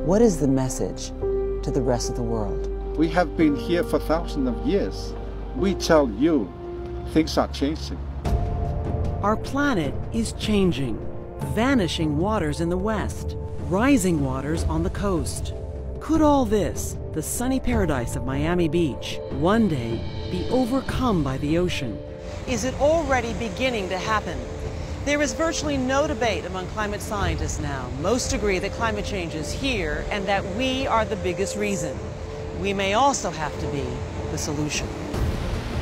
What is the message to the rest of the world? We have been here for thousands of years. We tell you things are changing. Our planet is changing. Vanishing waters in the west, rising waters on the coast. Could all this, the sunny paradise of Miami Beach, one day be overcome by the ocean? Is it already beginning to happen? There is virtually no debate among climate scientists now. Most agree that climate change is here and that we are the biggest reason. We may also have to be the solution.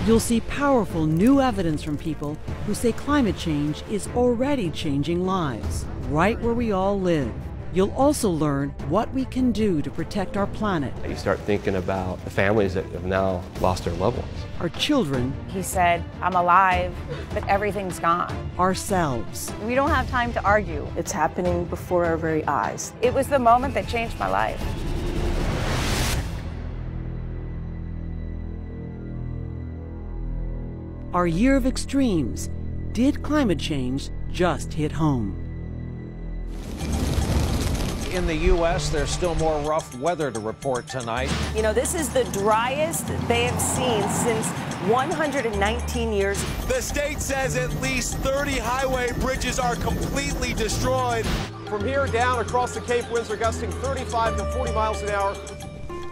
You'll see powerful new evidence from people who say climate change is already changing lives, right where we all live. You'll also learn what we can do to protect our planet. You start thinking about the families that have now lost their loved ones. Our children. He said, I'm alive, but everything's gone. Ourselves. We don't have time to argue. It's happening before our very eyes. It was the moment that changed my life. Our year of extremes. Did climate change just hit home? In the U.S., there's still more rough weather to report tonight. You know, this is the driest they have seen since 119 years. The state says at least 30 highway bridges are completely destroyed. From here down across the Cape, winds are gusting 35 to 40 miles an hour.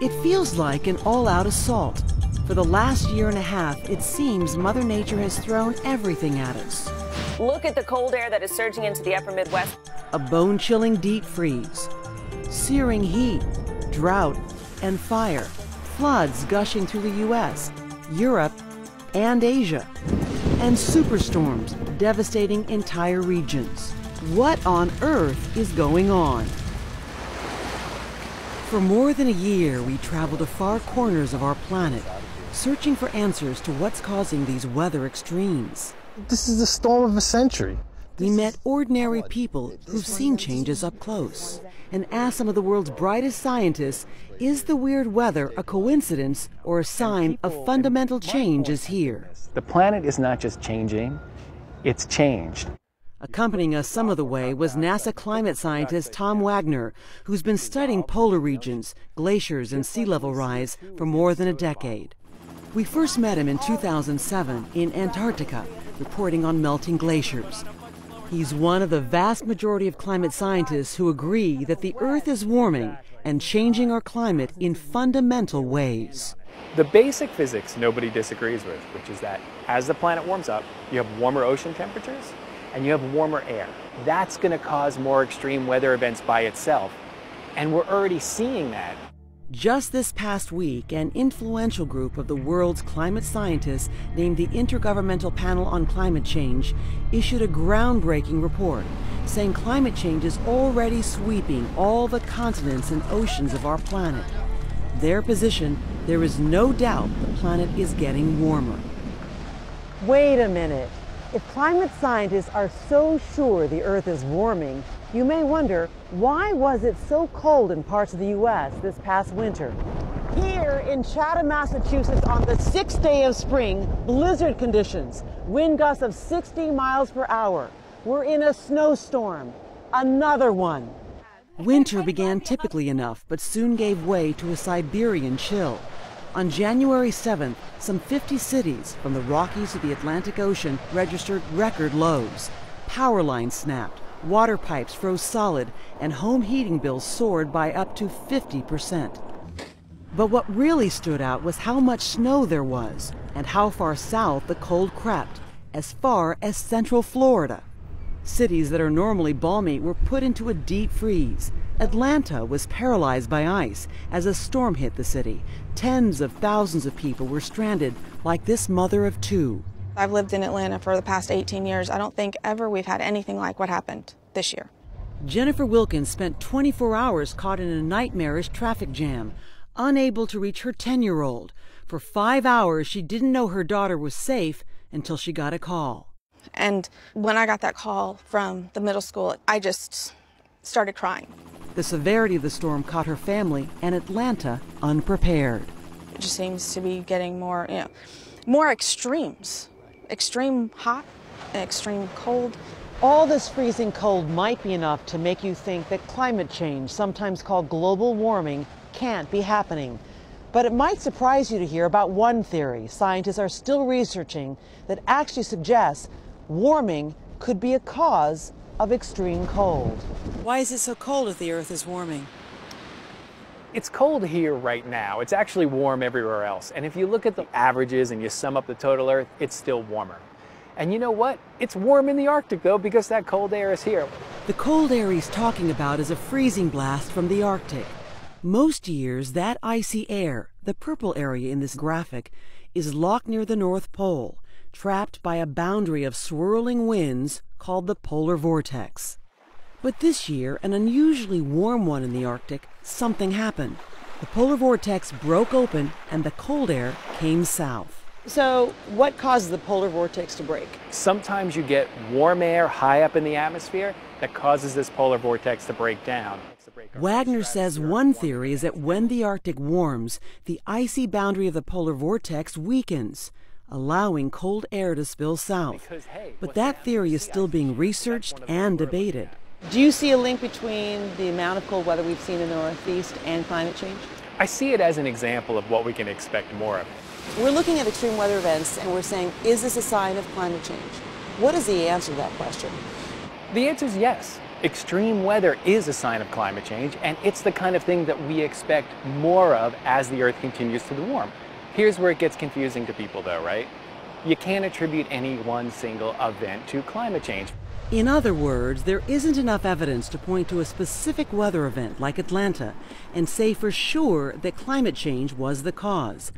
It feels like an all-out assault. For the last year and a half, it seems Mother Nature has thrown everything at us. Look at the cold air that is surging into the upper Midwest. A bone-chilling deep freeze, searing heat, drought, and fire, floods gushing through the U.S., Europe, and Asia, and superstorms devastating entire regions. What on earth is going on? For more than a year, we traveled to far corners of our planet, searching for answers to what's causing these weather extremes. This is the storm of a century. We met ordinary people who've seen changes up close and asked some of the world's brightest scientists, is the weird weather a coincidence or a sign of fundamental change is here? The planet is not just changing, it's changed. Accompanying us some of the way was NASA climate scientist Tom Wagner, who's been studying polar regions, glaciers, and sea level rise for more than a decade. We first met him in 2007 in Antarctica, reporting on melting glaciers. He's one of the vast majority of climate scientists who agree that the Earth is warming and changing our climate in fundamental ways. The basic physics nobody disagrees with, which is that as the planet warms up, you have warmer ocean temperatures and you have warmer air. That's going to cause more extreme weather events by itself, and we're already seeing that. Just this past week, an influential group of the world's climate scientists named the Intergovernmental Panel on Climate Change issued a groundbreaking report saying climate change is already sweeping all the continents and oceans of our planet. Their position, there is no doubt the planet is getting warmer. Wait a minute. If climate scientists are so sure the Earth is warming, you may wonder, why was it so cold in parts of the U.S. this past winter? Here in Chatham, Massachusetts, on the 6th day of spring, blizzard conditions, wind gusts of 60 miles per hour. We're in a snowstorm, another one. Winter began typically enough, but soon gave way to a Siberian chill. On January 7th, some 50 cities, from the Rockies to the Atlantic Ocean, registered record lows. Power lines snapped, water pipes froze solid, and home heating bills soared by up to 50%. But what really stood out was how much snow there was, and how far south the cold crept, as far as central Florida. Cities that are normally balmy were put into a deep freeze. Atlanta was paralyzed by ice as a storm hit the city. Tens of thousands of people were stranded, like this mother of two. I've lived in Atlanta for the past 18 years. I don't think ever we've had anything like what happened this year. Jennifer Wilkins spent 24 hours caught in a nightmarish traffic jam, unable to reach her 10-year-old. For 5 hours, she didn't know her daughter was safe until she got a call. And when I got that call from the middle school, I just started crying. The severity of the storm caught her family and Atlanta unprepared. It just seems to be getting more extremes. Extreme hot, extreme cold, All this freezing cold might be enough to make you think that climate change, sometimes called global warming, can't be happening. But it might surprise you to hear about one theory scientists are still researching that actually suggests warming could be a cause of extreme cold. Why is it so cold if the Earth is warming? It's cold here right now. It's actually warm everywhere else. And if you look at the averages and you sum up the total Earth, it's still warmer. And you know what? It's warm in the Arctic, though, because that cold air is here. The cold air he's talking about is a freezing blast from the Arctic. Most years, that icy air, the purple area in this graphic, is locked near the North Pole, trapped by a boundary of swirling winds called the polar vortex. But this year, an unusually warm one in the Arctic, something happened. The polar vortex broke open and the cold air came south. So, what causes the polar vortex to break? Sometimes you get warm air high up in the atmosphere that causes this polar vortex to break down. Wagner says one theory is that when the Arctic warms, the icy boundary of the polar vortex weakens, allowing cold air to spill south. But that theory is still being researched and debated. Do you see a link between the amount of cold weather we've seen in the Northeast and climate change? I see it as an example of what we can expect more of. We're looking at extreme weather events and we're saying, is this a sign of climate change? What is the answer to that question? The answer is yes. Extreme weather is a sign of climate change, and it's the kind of thing that we expect more of as the Earth continues to warm. Here's where it gets confusing to people, though, right? You can't attribute any one single event to climate change. In other words, there isn't enough evidence to point to a specific weather event like Atlanta and say for sure that climate change was the cause.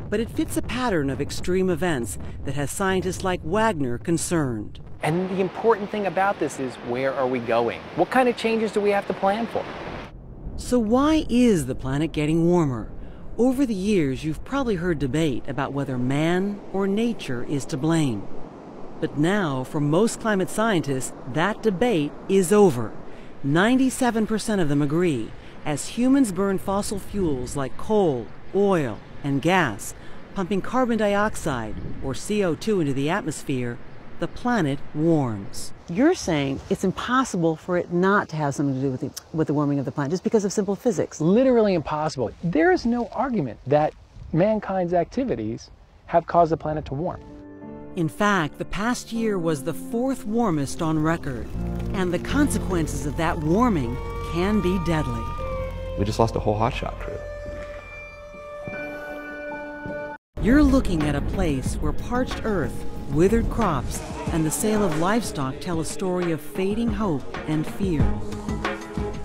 But it fits a pattern of extreme events that has scientists like Wagner concerned. And the important thing about this is, where are we going? What kind of changes do we have to plan for? So why is the planet getting warmer? Over the years, you've probably heard debate about whether man or nature is to blame. But now, for most climate scientists, that debate is over. 97% of them agree. As humans burn fossil fuels like coal, oil, and gas, pumping carbon dioxide, or CO2, into the atmosphere, the planet warms. You're saying it's impossible for it not to have something to do with the warming of the planet, just because of simple physics. Literally impossible. There is no argument that mankind's activities have caused the planet to warm. In fact, the past year was the 4th warmest on record, and the consequences of that warming can be deadly. We just lost a whole hotshot crew. You're looking at a place where parched earth, withered crops, and the sale of livestock tell a story of fading hope and fear.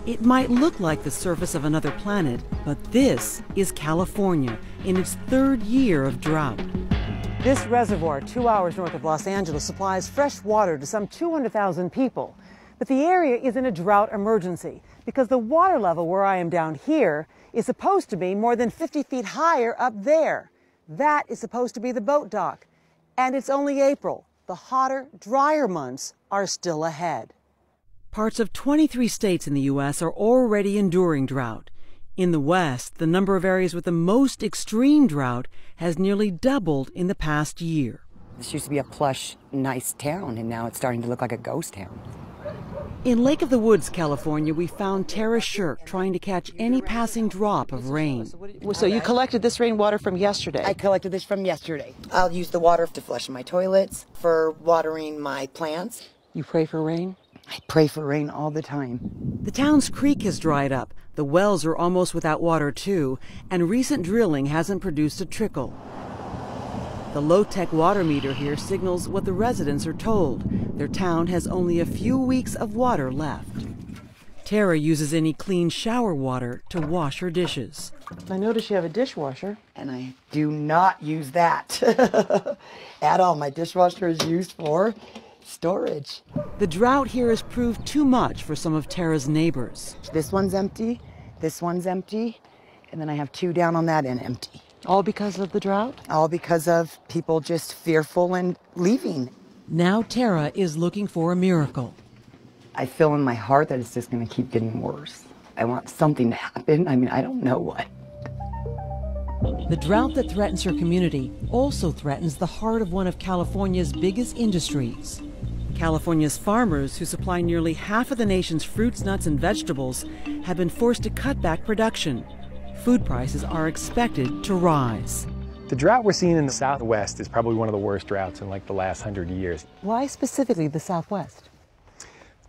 It might look like the surface of another planet, but this is California in its 3rd year of drought. This reservoir, 2 hours north of Los Angeles, supplies fresh water to some 200,000 people. But the area is in a drought emergency because the water level where I am down here is supposed to be more than 50 feet higher up there. That is supposed to be the boat dock. And it's only April. The hotter, drier months are still ahead. Parts of 23 states in the U.S. are already enduring drought. In the West, the number of areas with the most extreme drought has nearly doubled in the past year. This used to be a plush, nice town, and now it's starting to look like a ghost town. In Lake of the Woods, California, we found Tara Shirk trying to catch any passing drop of rain. So you collected this rainwater from yesterday? I collected this from yesterday. I'll use the water to flush my toilets, for watering my plants. You pray for rain? I pray for rain all the time. The town's creek has dried up. The wells are almost without water, too, and recent drilling hasn't produced a trickle. The low-tech water meter here signals what the residents are told. Their town has only a few weeks of water left. Tara uses any clean shower water to wash her dishes. I notice you have a dishwasher. And I do not use that at all. My dishwasher is used for storage. The drought here has proved too much for some of Tara's neighbors. This one's empty, and then I have 2 down on that end empty. All because of the drought? All because of people just fearful and leaving. Now Tara is looking for a miracle. I feel in my heart that it's just going to keep getting worse. I want something to happen. I mean, I don't know what. The drought that threatens her community also threatens the heart of one of California's biggest industries. California's farmers, who supply nearly half of the nation's fruits, nuts, and vegetables, have been forced to cut back production. Food prices are expected to rise. The drought we're seeing in the Southwest is probably one of the worst droughts in like the last 100 years. Why specifically the Southwest?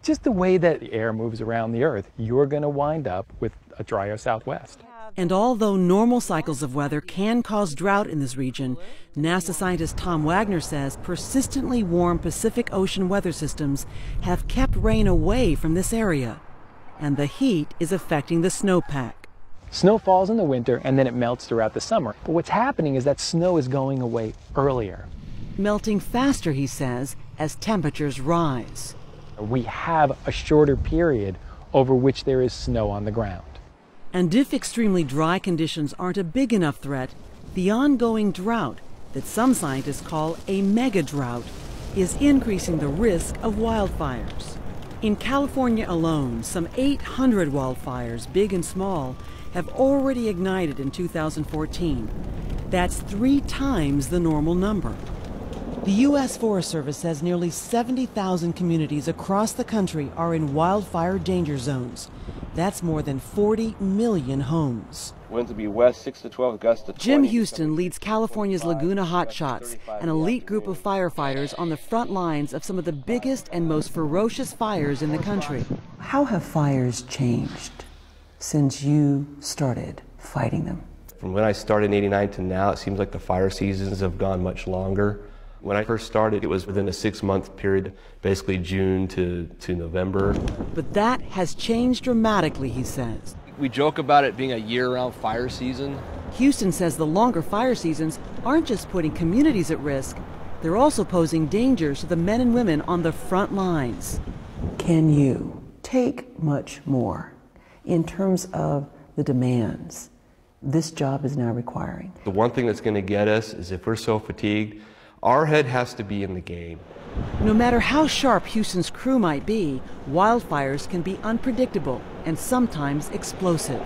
Just the way that the air moves around the Earth, you're going to wind up with a drier Southwest. And although normal cycles of weather can cause drought in this region, NASA scientist Tom Wagner says persistently warm Pacific Ocean weather systems have kept rain away from this area. And the heat is affecting the snowpack. Snow falls in the winter and then it melts throughout the summer. But what's happening is that snow is going away earlier. Melting faster, he says, as temperatures rise. We have a shorter period over which there is snow on the ground. And if extremely dry conditions aren't a big enough threat, the ongoing drought, that some scientists call a mega drought, is increasing the risk of wildfires. In California alone, some 800 wildfires, big and small, have already ignited in 2014. That's 3 times the normal number. The U.S. Forest Service says nearly 70,000 communities across the country are in wildfire danger zones. That's more than 40 million homes. Winds will be west 6 to 12, gusts to 20. Jim Houston leads California's Laguna Hotshots, an elite group of firefighters on the front lines of some of the biggest and most ferocious fires in the country. How have fires changed since you started fighting them? From when I started in '89 to now, it seems like the fire seasons have gone much longer. When I first started, it was within a 6-month period, basically June to November. But that has changed dramatically, he says. We joke about it being a year-round fire season. Houston says the longer fire seasons aren't just putting communities at risk, they're also posing dangers to the men and women on the front lines. Can you take much more in terms of the demands this job is now requiring? The one thing that's going to get us is if we're so fatigued, our head has to be in the game. No matter how sharp Houston's crew might be, wildfires can be unpredictable and sometimes explosive.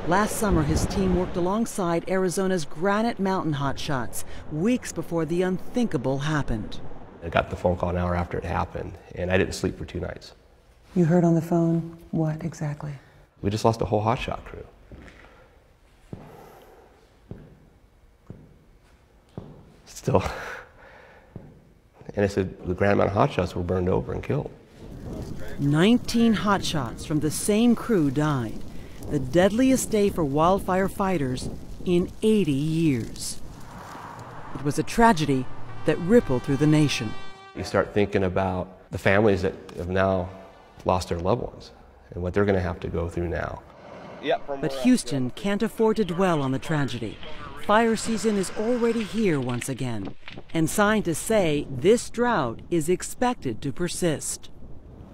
Last summer, his team worked alongside Arizona's Granite Mountain hotshots, weeks before the unthinkable happened. I got the phone call an hour after it happened, and I didn't sleep for 2 nights. You heard on the phone what exactly? We just lost a whole hotshot crew. Still. And I said the Granite Mountain hotshots were burned over and killed. 19 hotshots from the same crew died. The deadliest day for wildfire fighters in 80 years. It was a tragedy that rippled through the nation. You start thinking about the families that have now lost their loved ones and what they're going to have to go through now. But Houston can't afford to dwell on the tragedy. Fire season is already here once again, and scientists say this drought is expected to persist.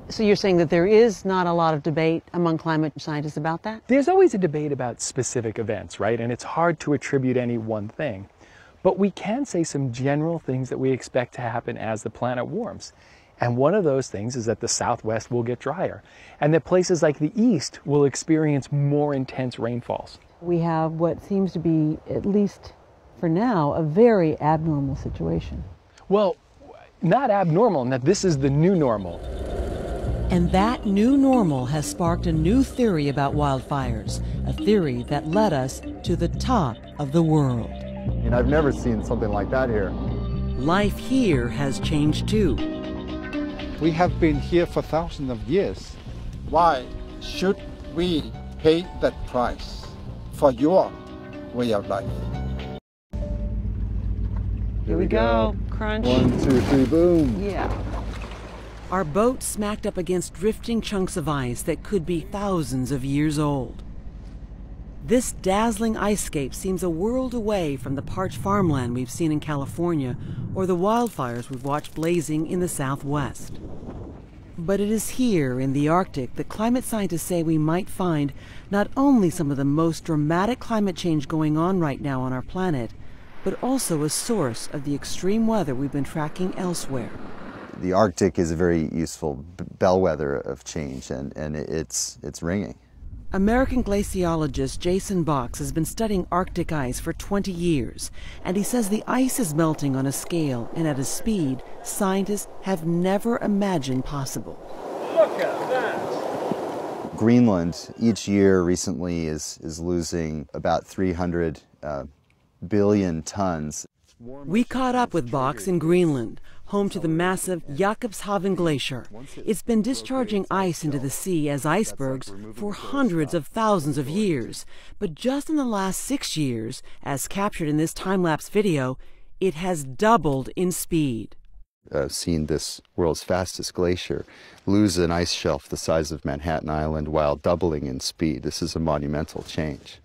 So you're saying that there is not a lot of debate among climate scientists about that? There's always a debate about specific events, right? And it's hard to attribute any one thing. But we can say some general things that we expect to happen as the planet warms. And one of those things is that the Southwest will get drier, and that places like the East will experience more intense rainfalls. We have what seems to be, at least for now, a very abnormal situation. Well, not abnormal, in that this is the new normal. And that new normal has sparked a new theory about wildfires, a theory that led us to the top of the world. And I've never seen something like that here. Life here has changed too. We have been here for thousands of years. Why should we pay that price for your way of life? Here we go. Crunch. 1, 2, 3, boom. Yeah. Our boat smacked up against drifting chunks of ice that could be thousands of years old. This dazzling icescape seems a world away from the parched farmland we've seen in California or the wildfires we've watched blazing in the Southwest. But it is here in the Arctic that climate scientists say we might find not only some of the most dramatic climate change going on right now on our planet, but also a source of the extreme weather we've been tracking elsewhere. The Arctic is a very useful bellwether of change, and it's ringing. American glaciologist Jason Box has been studying Arctic ice for 20 years, and he says the ice is melting on a scale and at a speed scientists have never imagined possible. Look at that! Greenland each year recently is losing about 300 billion tons. We caught up with Box in Greenland, home to the massive Jakobshavn Glacier. It's been discharging ice into the sea as icebergs for hundreds of thousands of years. But just in the last 6 years, as captured in this time-lapse video, it has doubled in speed. I've seen this world's fastest glacier lose an ice shelf the size of Manhattan Island while doubling in speed. This is a monumental change.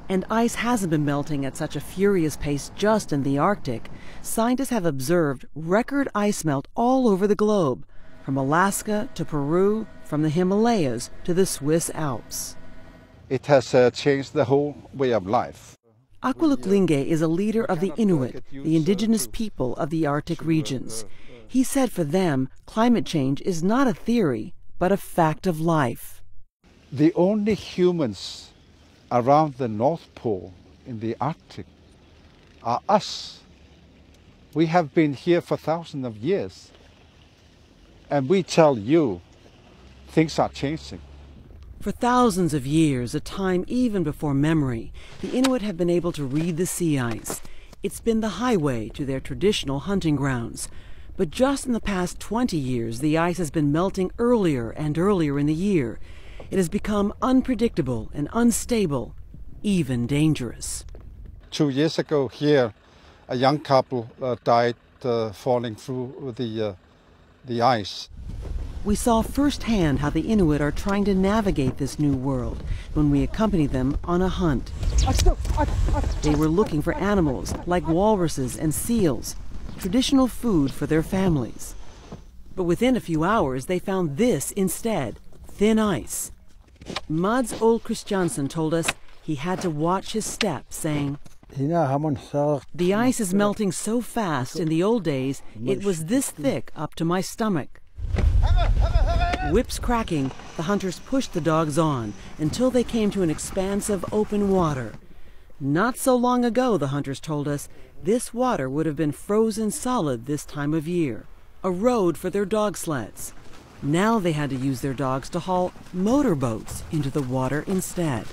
And ice hasn't been melting at such a furious pace just in the Arctic. Scientists have observed record ice melt all over the globe, from Alaska to Peru, from the Himalayas to the Swiss Alps. It has changed the whole way of life. Aqualuk Linge is a leader of the Inuit, the indigenous people of the Arctic regions. He said for them, climate change is not a theory, but a fact of life. The only humans around the North Pole in the Arctic are us. We have been here for thousands of years, and we tell you things are changing. For thousands of years, a time even before memory, the Inuit have been able to read the sea ice. It's been the highway to their traditional hunting grounds. But just in the past 20 years, the ice has been melting earlier and earlier in the year. It has become unpredictable and unstable, even dangerous. 2 years ago here, a young couple died falling through the ice. We saw firsthand how the Inuit are trying to navigate this new world when we accompanied them on a hunt. They were looking for animals like walruses and seals, traditional food for their families. But within a few hours, they found this instead, thin ice. Mads Ole Christiansen told us he had to watch his step, saying, "The ice is melting so fast in the old days, it was this thick up to my stomach." Whips cracking, the hunters pushed the dogs on until they came to an expanse of open water. Not so long ago, the hunters told us, this water would have been frozen solid this time of year, a road for their dog sleds. Now they had to use their dogs to haul motorboats into the water instead.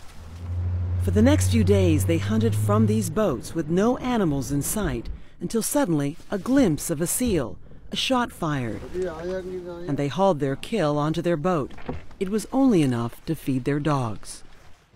For the next few days, they hunted from these boats with no animals in sight until suddenly a glimpse of a seal, a shot fired, and they hauled their kill onto their boat. It was only enough to feed their dogs.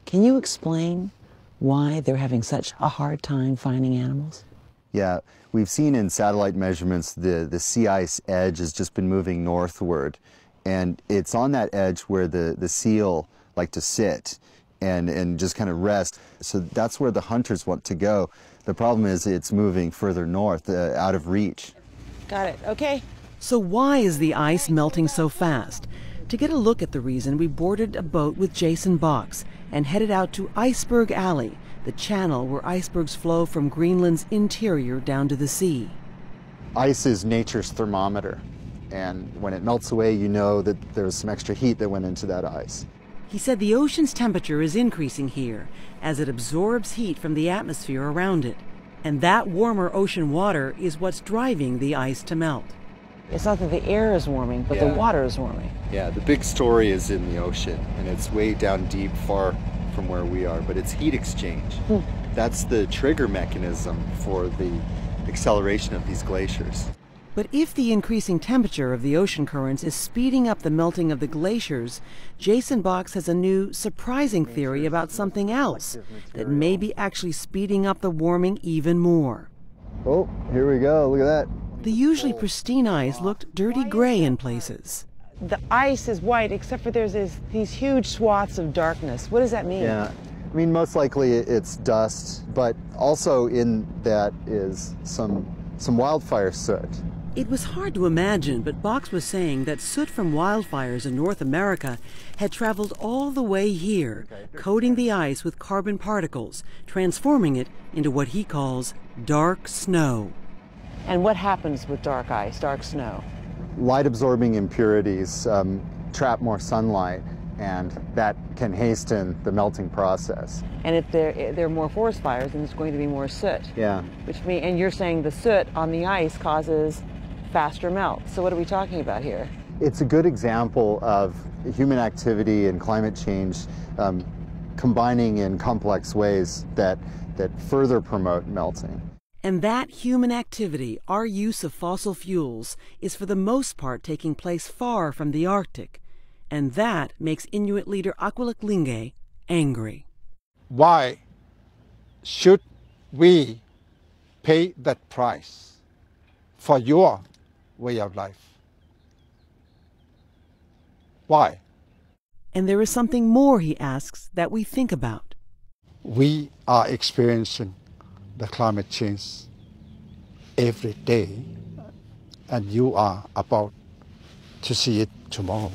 Can you explain why they're having such a hard time finding animals? Yeah, we've seen in satellite measurements the sea ice edge has just been moving northward, and it's on that edge where the seal like to sit and just kind of rest. So that's where the hunters want to go. The problem is it's moving further north, out of reach. Got it. Okay. So why is the ice melting so fast? To get a look at the reason, we boarded a boat with Jason Box and headed out to Iceberg Alley, the channel where icebergs flow from Greenland's interior down to the sea. Ice is nature's thermometer, and when it melts away, you know that there's some extra heat that went into that ice. He said the ocean's temperature is increasing here as it absorbs heat from the atmosphere around it. And that warmer ocean water is what's driving the ice to melt. It's not that the air is warming, but the water is warming. Yeah, the big story is in the ocean, and it's way down deep, far from where we are, but it's heat exchange. That's the trigger mechanism for the acceleration of these glaciers. But if the increasing temperature of the ocean currents is speeding up the melting of the glaciers, Jason Box has a new, surprising theory about something else that may be actually speeding up the warming even more. Oh, here we go. Look at that. The usually pristine ice looked dirty gray in places. The ice is white, except for there's these huge swaths of darkness. What does that mean? Yeah, I mean, most likely it's dust, but also in that is some wildfire soot. It was hard to imagine, but Box was saying that soot from wildfires in North America had traveled all the way here, coating the ice with carbon particles, transforming it into what he calls dark snow. And what happens with dark ice, dark snow? Light-absorbing impurities trap more sunlight, and that can hasten the melting process. And if there are more forest fires, then there's going to be more soot. Yeah. And you're saying the soot on the ice causes faster melt. So what are we talking about here? It's a good example of human activity and climate change combining in complex ways that further promote melting. And that human activity, our use of fossil fuels, is for the most part taking place far from the Arctic. And that makes Inuit leader Aquiluk Linge angry. Why should we pay that price for your way of life? Why? And there is something more, he asks, that we think about. We are experiencing the climate change every day, and you are about to see it tomorrow.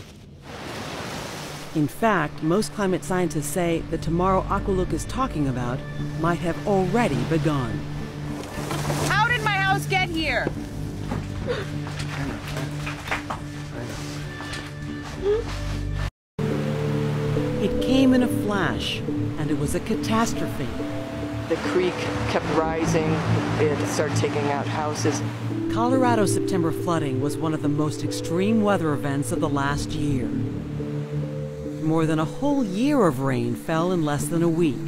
In fact, most climate scientists say the tomorrow Aquiluk is talking about might have already begun. How did my house get here? It came in a flash, and it was a catastrophe. The creek kept rising. It started taking out houses. Colorado's September flooding was one of the most extreme weather events of the last year. More than a whole year of rain fell in less than a week.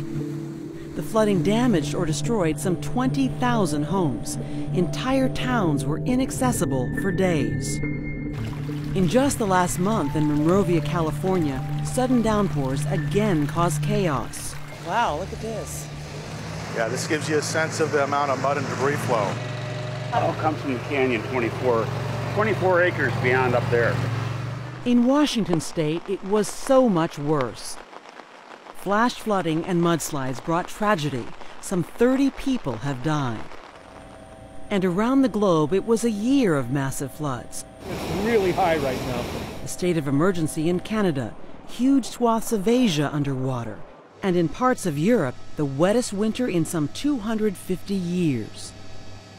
The flooding damaged or destroyed some 20,000 homes. Entire towns were inaccessible for days. In just the last month in Monrovia, California, sudden downpours again caused chaos. Wow, look at this. Yeah, this gives you a sense of the amount of mud and debris flow. It all comes from the canyon 24 acres beyond up there. In Washington state, it was so much worse. Flash flooding and mudslides brought tragedy. Some 30 people have died. And around the globe, it was a year of massive floods. It's really high right now. A state of emergency in Canada, huge swaths of Asia underwater, and in parts of Europe, the wettest winter in some 250 years.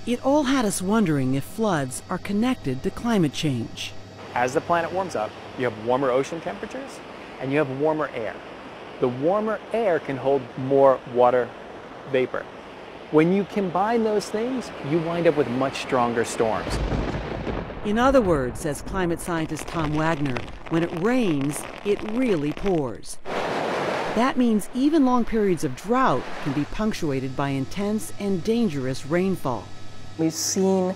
It all had us wondering if floods are connected to climate change. As the planet warms up, you have warmer ocean temperatures and you have warmer air. The warmer air can hold more water vapor. When you combine those things, you wind up with much stronger storms. In other words, says climate scientist Tom Wagner, when it rains, it really pours. That means even long periods of drought can be punctuated by intense and dangerous rainfall. We've seen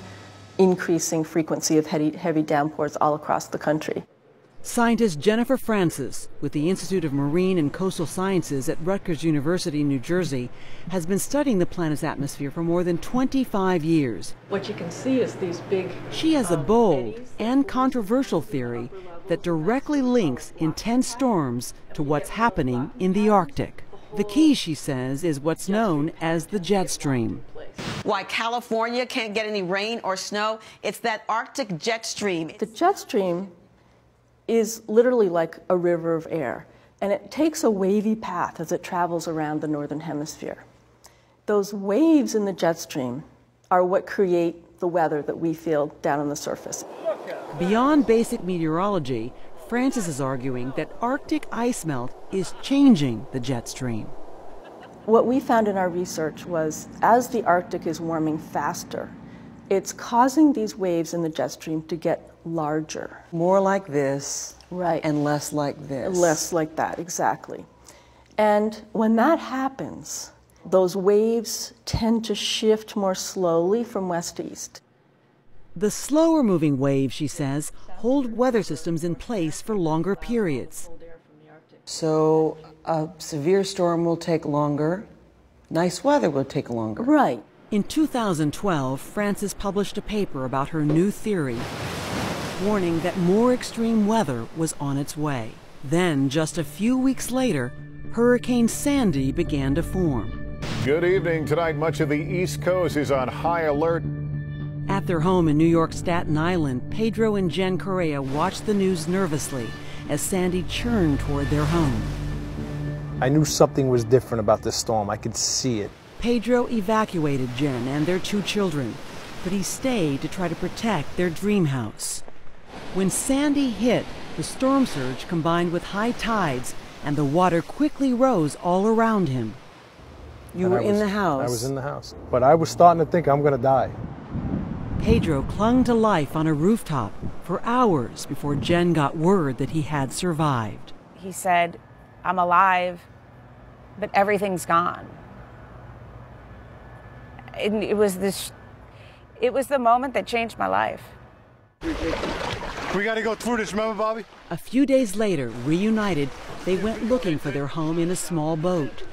increasing frequency of heavy downpours all across the country. Scientist Jennifer Francis, with the Institute of Marine and Coastal Sciences at Rutgers University in New Jersey, has been studying the planet's atmosphere for more than 25 years. What you can see is these big... She has a bold and controversial theory that directly links intense storms to what's happening in the Arctic. The key, she says, is what's known as the jet stream. Why California can't get any rain or snow? It's that Arctic jet stream. The jet stream is literally like a river of air, and it takes a wavy path as it travels around the northern hemisphere. Those waves in the jet stream are what create the weather that we feel down on the surface. Beyond basic meteorology, Francis is arguing that Arctic ice melt is changing the jet stream. What we found in our research was as the Arctic is warming faster, it's causing these waves in the jet stream to get larger. More like this, right, and less like this. Less like that, exactly. And when that happens, those waves tend to shift more slowly from west to east. The slower moving waves, she says, hold weather systems in place for longer periods. So a severe storm will take longer, nice weather will take longer. Right. In 2012, Francis published a paper about her new theory, warning that more extreme weather was on its way. Then, just a few weeks later, Hurricane Sandy began to form. Good evening. Tonight, much of the East Coast is on high alert. At their home in New York's Staten Island, Pedro and Jen Correa watched the news nervously as Sandy churned toward their home. I knew something was different about this storm. I could see it. Pedro evacuated Jen and their 2 children, but he stayed to try to protect their dream house. When Sandy hit, The storm surge combined with high tides, and the water quickly rose all around him. You were in the house? I was in the house. But I was starting to think I'm going to die. Pedro clung to life on a rooftop for hours before Jen got word that he had survived. He said, "I'm alive, but everything's gone." It was the moment that changed my life. We got to go through this, remember, Bobby? A few days later, reunited, they went looking for their home in a small boat.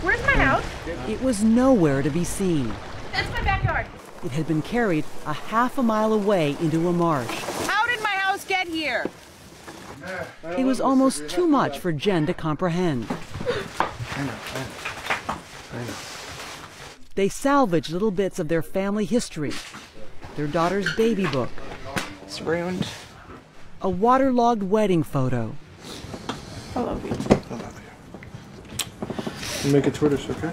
Where's my house? It was nowhere to be seen. That's my backyard. It had been carried a half a mile away into a marsh. How did my house get here? It was almost too much for Jen to comprehend. I know. They salvaged little bits of their family history, their daughter's baby book. It's ruined. A waterlogged wedding photo. I love you. I love you. You make it through this, okay?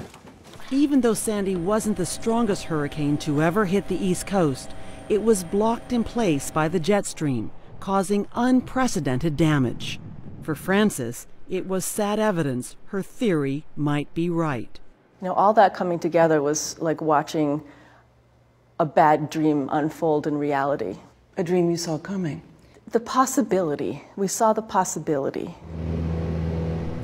Even though Sandy wasn't the strongest hurricane to ever hit the East Coast, it was blocked in place by the jet stream, causing unprecedented damage. For Frances, it was sad evidence her theory might be right. You know, all that coming together was like watching a bad dream unfold in reality. A dream you saw coming. The possibility. We saw the possibility.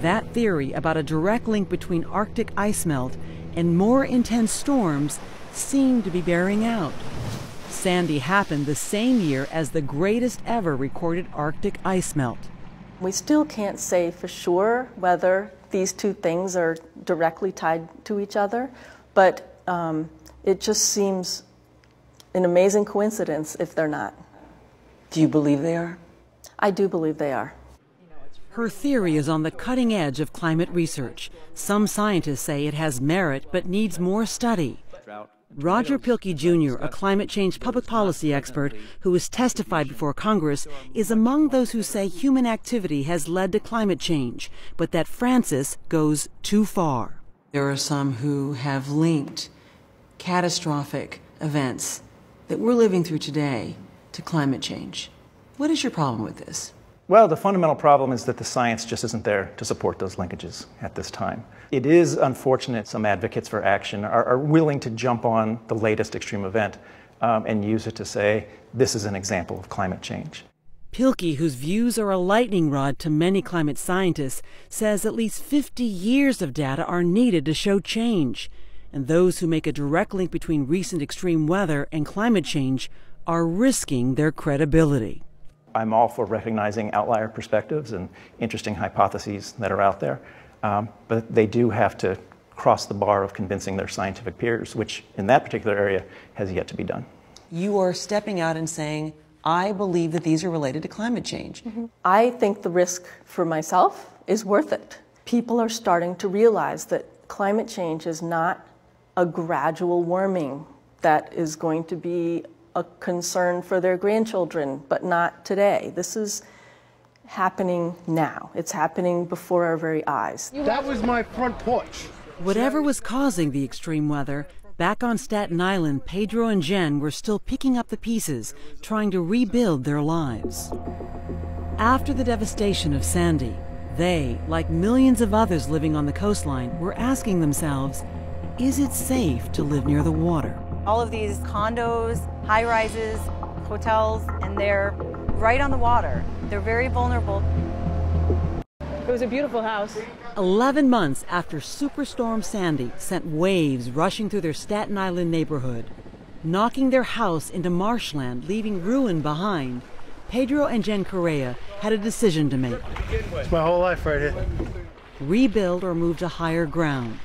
That theory about a direct link between Arctic ice melt and more intense storms seemed to be bearing out. Sandy happened the same year as the greatest ever recorded Arctic ice melt. We still can't say for sure whether these two things are directly tied to each other, but it just seems an amazing coincidence if they're not. Do you believe they are? I do believe they are. Her theory is on the cutting edge of climate research. Some scientists say it has merit but needs more study. Roger Pilkey Jr., a climate change public policy expert who has testified before Congress, is among those who say human activity has led to climate change, but that Frances goes too far. There are some who have linked catastrophic events that we're living through today to climate change. What is your problem with this? Well, the fundamental problem is that the science just isn't there to support those linkages at this time. It is unfortunate some advocates for action are willing to jump on the latest extreme event and use it to say, this is an example of climate change. Pilkey, whose views are a lightning rod to many climate scientists, says at least 50 years of data are needed to show change. And those who make a direct link between recent extreme weather and climate change are risking their credibility. I'm all for recognizing outlier perspectives and interesting hypotheses that are out there, but they do have to cross the bar of convincing their scientific peers, which in that particular area has yet to be done. You are stepping out and saying, I believe that these are related to climate change. Mm-hmm. I think the risk for myself is worth it. People are starting to realize that climate change is not a gradual warming that is going to be a concern for their grandchildren, but not today. This is happening now. It's happening before our very eyes. That was my front porch. Whatever was causing the extreme weather, back on Staten Island, Pedro and Jen were still picking up the pieces, trying to rebuild their lives. After the devastation of Sandy, they, like millions of others living on the coastline, were asking themselves, is it safe to live near the water? All of these condos, high-rises, hotels, and they're right on the water. They're very vulnerable. It was a beautiful house. 11 months after Superstorm Sandy sent waves rushing through their Staten Island neighborhood, knocking their house into marshland, leaving ruin behind, Pedro and Jen Correa had a decision to make. It's my whole life right here. Rebuild or move to higher ground.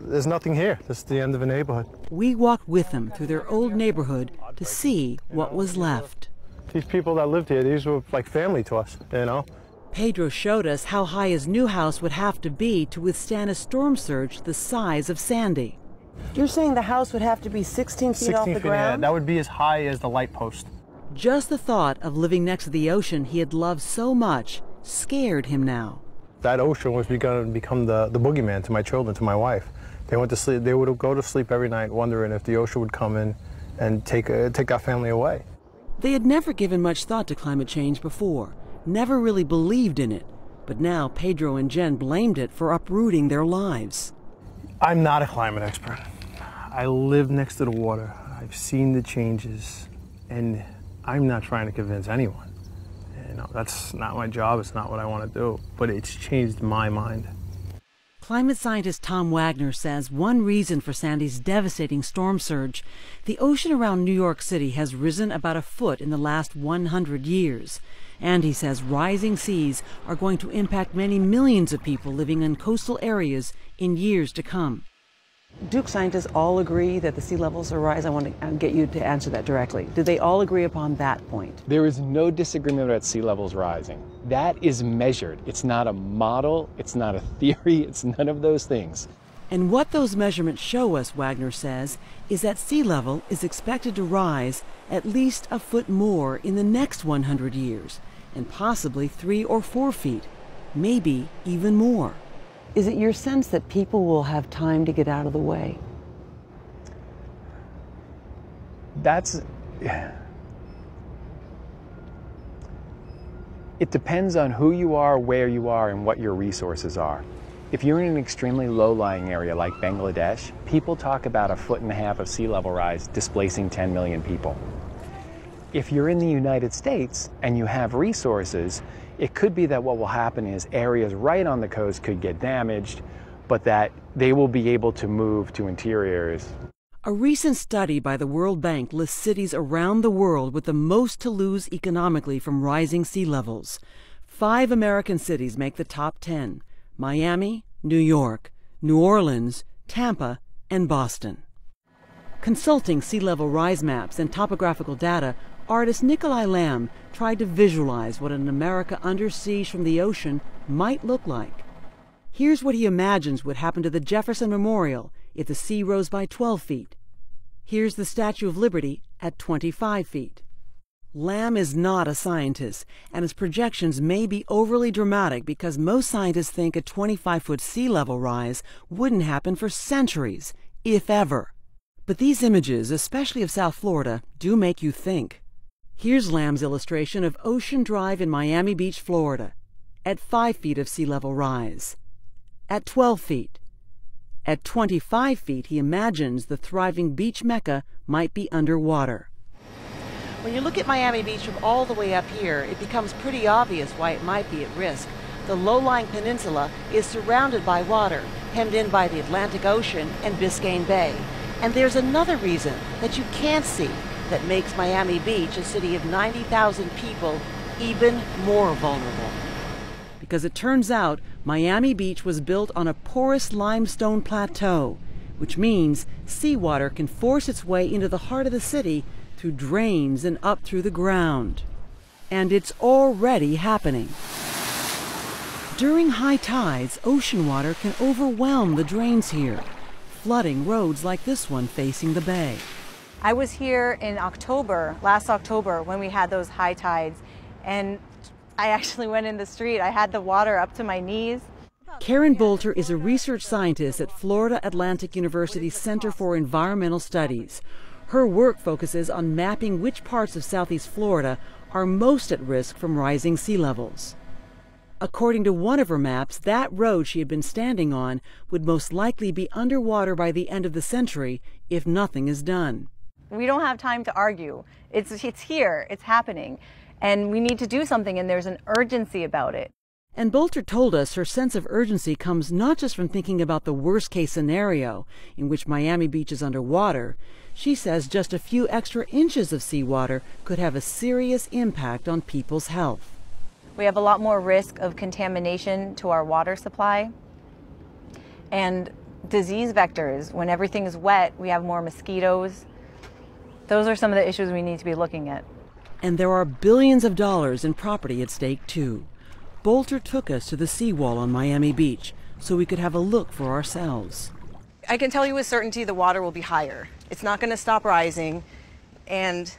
There's nothing here. This is the end of a neighborhood. We walked with them through their old neighborhood to see what was left. These people that lived here, these were like family to us, you know? Pedro showed us how high his new house would have to be to withstand a storm surge the size of Sandy. You're saying the house would have to be 16 feet off the ground? Yeah, that would be as high as the light post. Just the thought of living next to the ocean he had loved so much scared him now. That ocean was going to become the boogeyman to my children, to my wife. They went to sleep. They would go to sleep every night wondering if the ocean would come in and take our family away. They had never given much thought to climate change before, never really believed in it, but now Pedro and Jen blamed it for uprooting their lives. I'm not a climate expert. I live next to the water. I've seen the changes, and I'm not trying to convince anyone. You know, that's not my job. It's not what I want to do, but it's changed my mind. Climate scientist Tom Wagner says one reason for Sandy's devastating storm surge, the ocean around New York City has risen about a foot in the last 100 years. And he says rising seas are going to impact many millions of people living in coastal areas in years to come. Duke scientists all agree that the sea levels are rising? I want to get you to answer that directly. Do they all agree upon that point? There is no disagreement about sea levels rising. That is measured. It's not a model, it's not a theory, it's none of those things. And what those measurements show us, Wagner says, is that sea level is expected to rise at least a foot more in the next 100 years, and possibly 3 or 4 feet, maybe even more. Is it your sense that people will have time to get out of the way? It depends on who you are, where you are, and what your resources are. If you're in an extremely low-lying area like Bangladesh, people talk about 1.5 feet of sea level rise displacing 10 million people. If you're in the United States and you have resources, it could be that what will happen is areas right on the coast could get damaged, but that they will be able to move to interior areas. A recent study by the World Bank lists cities around the world with the most to lose economically from rising sea levels. 5 American cities make the top 10: Miami, New York, New Orleans, Tampa, and Boston. Consulting sea level rise maps and topographical data, artist Nikolai Lamb tried to visualize what an America under siege from the ocean might look like. Here's what he imagines would happen to the Jefferson Memorial if the sea rose by 12 feet. Here's the Statue of Liberty at 25 feet. Lamb is not a scientist, and his projections may be overly dramatic because most scientists think a 25-foot sea level rise wouldn't happen for centuries, if ever. But these images, especially of South Florida, do make you think. Here's Lamb's illustration of Ocean Drive in Miami Beach, Florida, at 5 feet of sea level rise, at 12 feet. At 25 feet, he imagines the thriving beach mecca might be underwater. When you look at Miami Beach from all the way up here, it becomes pretty obvious why it might be at risk. The low-lying peninsula is surrounded by water, hemmed in by the Atlantic Ocean and Biscayne Bay. And there's another reason that you can't see that makes Miami Beach, a city of 90,000 people, even more vulnerable. Because it turns out Miami Beach was built on a porous limestone plateau, which means seawater can force its way into the heart of the city through drains and up through the ground. And it's already happening. During high tides, ocean water can overwhelm the drains here, flooding roads like this one facing the bay. I was here in October, last October, when we had those high tides, and I actually went in the street. I had the water up to my knees. Karen Bolter is a research scientist at Florida Atlantic University's Center for Environmental Studies. Her work focuses on mapping which parts of Southeast Florida are most at risk from rising sea levels. According to one of her maps, that road she had been standing on would most likely be underwater by the end of the century if nothing is done. We don't have time to argue. It's here, it's happening, and we need to do something, and there's an urgency about it. And Bolter told us her sense of urgency comes not just from thinking about the worst-case scenario in which Miami Beach is underwater. She says just a few extra inches of seawater could have a serious impact on people's health. We have a lot more risk of contamination to our water supply and disease vectors. When everything is wet, we have more mosquitoes. Those are some of the issues we need to be looking at. And there are billions of dollars in property at stake, too. Bolter took us to the seawall on Miami Beach so we could have a look for ourselves. I can tell you with certainty the water will be higher. It's not going to stop rising. And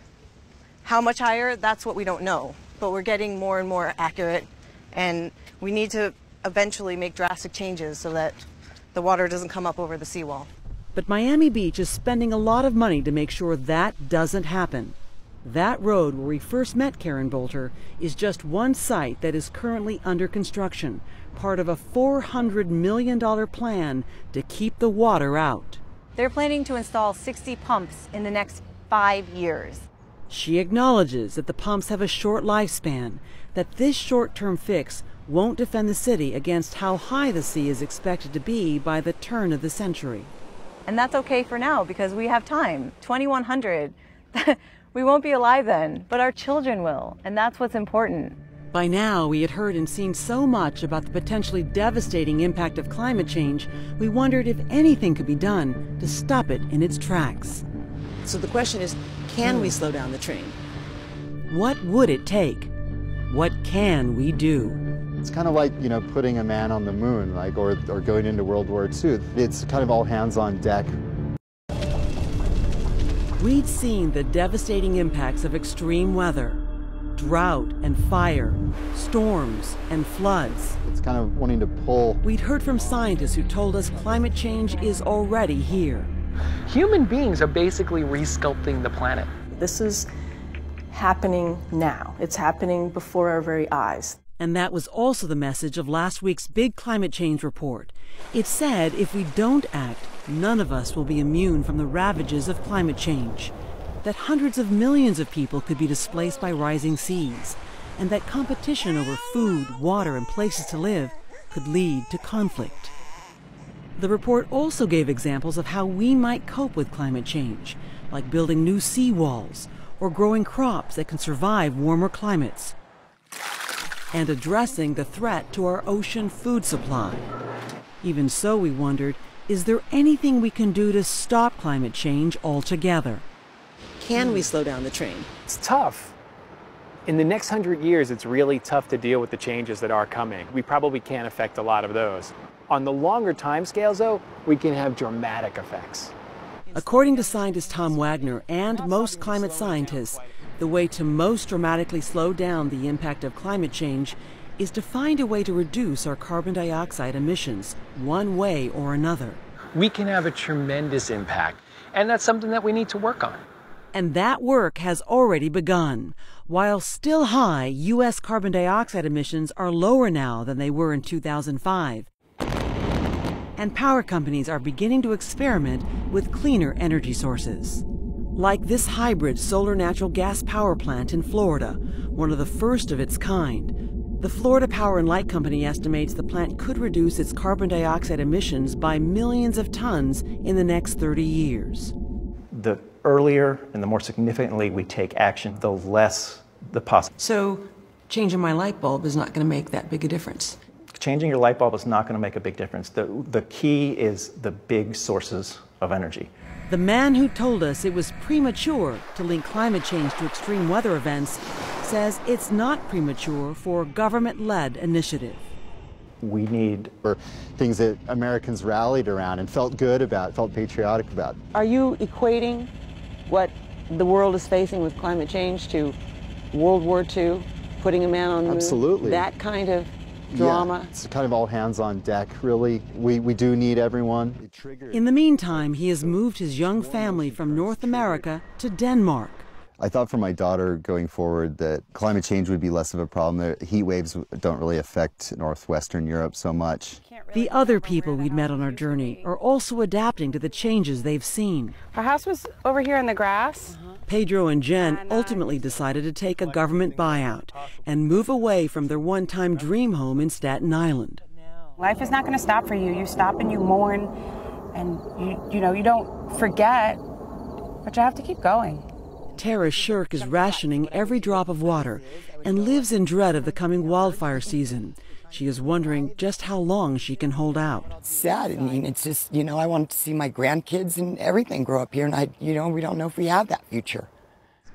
how much higher, that's what we don't know. But we're getting more and more accurate. And we need to eventually make drastic changes so that the water doesn't come up over the seawall. But Miami Beach is spending a lot of money to make sure that doesn't happen. That road where we first met Karen Bolter is just one site that is currently under construction, part of a $400 million plan to keep the water out. They're planning to install 60 pumps in the next 5 years. She acknowledges that the pumps have a short lifespan, that this short-term fix won't defend the city against how high the sea is expected to be by the turn of the century. And that's okay for now because we have time. 2100. We won't be alive then, but our children will, and that's what's important. By now, we had heard and seen so much about the potentially devastating impact of climate change, we wondered if anything could be done to stop it in its tracks. So the question is, can we slow down the train? What would it take? What can we do? It's kind of like, putting a man on the moon, or going into World War II. It's kind of all hands on deck. We'd seen the devastating impacts of extreme weather, drought and fire, storms and floods. It's kind of wanting to pull. We'd heard from scientists who told us climate change is already here. Human beings are basically resculpting the planet. This is happening now. It's happening before our very eyes. And that was also the message of last week's big climate change report. It said if we don't act, none of us will be immune from the ravages of climate change. That hundreds of millions of people could be displaced by rising seas, and that competition over food, water, and places to live could lead to conflict. The report also gave examples of how we might cope with climate change, like building new seawalls or growing crops that can survive warmer climates, and addressing the threat to our ocean food supply. Even so, we wondered, is there anything we can do to stop climate change altogether? Can we slow down the train? It's tough. In the next 100 years, it's really tough to deal with the changes that are coming. We probably can't affect a lot of those. On the longer time scales, though, we can have dramatic effects. According to scientist Tom Wagner and most climate scientists, the way to most dramatically slow down the impact of climate change is to find a way to reduce our carbon dioxide emissions, one way or another. We can have a tremendous impact, and that's something that we need to work on. And that work has already begun. While still high, U.S. carbon dioxide emissions are lower now than they were in 2005. And power companies are beginning to experiment with cleaner energy sources. Like this hybrid solar natural gas power plant in Florida, one of the first of its kind. The Florida Power and Light Company estimates the plant could reduce its carbon dioxide emissions by millions of tons in the next 30 years. The earlier and the more significantly we take action, the less the possible. So changing my light bulb is not going to make that big a difference? Changing your light bulb is not going to make a big difference. The key is the big sources of energy. The man who told us it was premature to link climate change to extreme weather events says it's not premature for a government-led initiative. We need things that Americans rallied around and felt good about, felt patriotic about. Are you equating what the world is facing with climate change to World War II, putting a man on the moon? Absolutely. That kind of drama? Yeah, it's kind of all hands on deck, really. We do need everyone. In the meantime, he has moved his young family from North America to Denmark. I thought for my daughter going forward that climate change would be less of a problem. The heat waves don't really affect northwestern Europe so much. The other people we'd met on our journey are also adapting to the changes they've seen. Our house was over here in the grass. Pedro and Jen ultimately decided to take a government buyout and move away from their one-time dream home in Staten Island. Life is not going to stop for you. You stop and you mourn, and you don't forget, but you have to keep going. Tara Shirk is rationing every drop of water and lives in dread of the coming wildfire season. She is wondering just how long she can hold out. It's sad. I mean, it's just, I want to see my grandkids and everything grow up here, and we don't know if we have that future.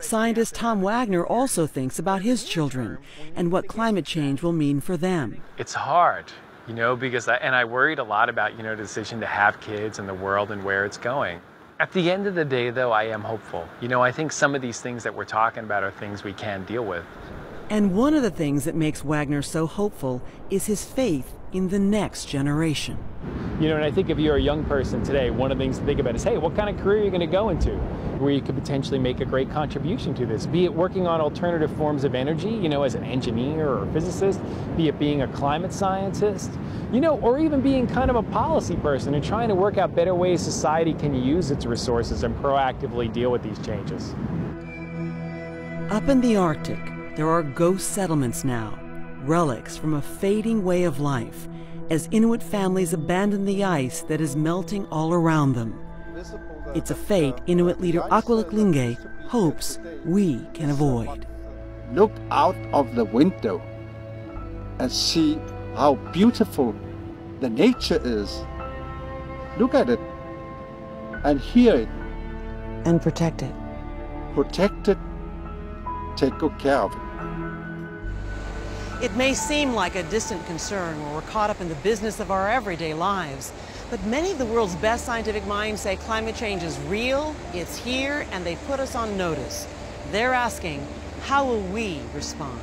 Scientist Tom Wagner also thinks about his children and what climate change will mean for them. It's hard, because I worried a lot about, the decision to have kids and the world and where it's going. At the end of the day, though, I am hopeful. I think some of these things that we're talking about are things we can deal with. And one of the things that makes Wagner so hopeful is his faith in the next generation. You know, and I think if you're a young person today, one of the things to think about is, hey, what kind of career are you going to go into where you could potentially make a great contribution to this? Be it working on alternative forms of energy, you know, as an engineer or a physicist, be it being a climate scientist, you know, or even being kind of a policy person and trying to work out better ways society can use its resources and proactively deal with these changes. Up in the Arctic, there are ghost settlements now, relics from a fading way of life, as Inuit families abandon the ice that is melting all around them. It's a fate Inuit leader Aquilaklinge hopes we can avoid. Look out of the window and see how beautiful the nature is. Look at it and hear it. And protect it. Protect it. Take good care of it. It may seem like a distant concern when we're caught up in the business of our everyday lives, but many of the world's best scientific minds say climate change is real, it's here, and they put us on notice. They're asking, how will we respond?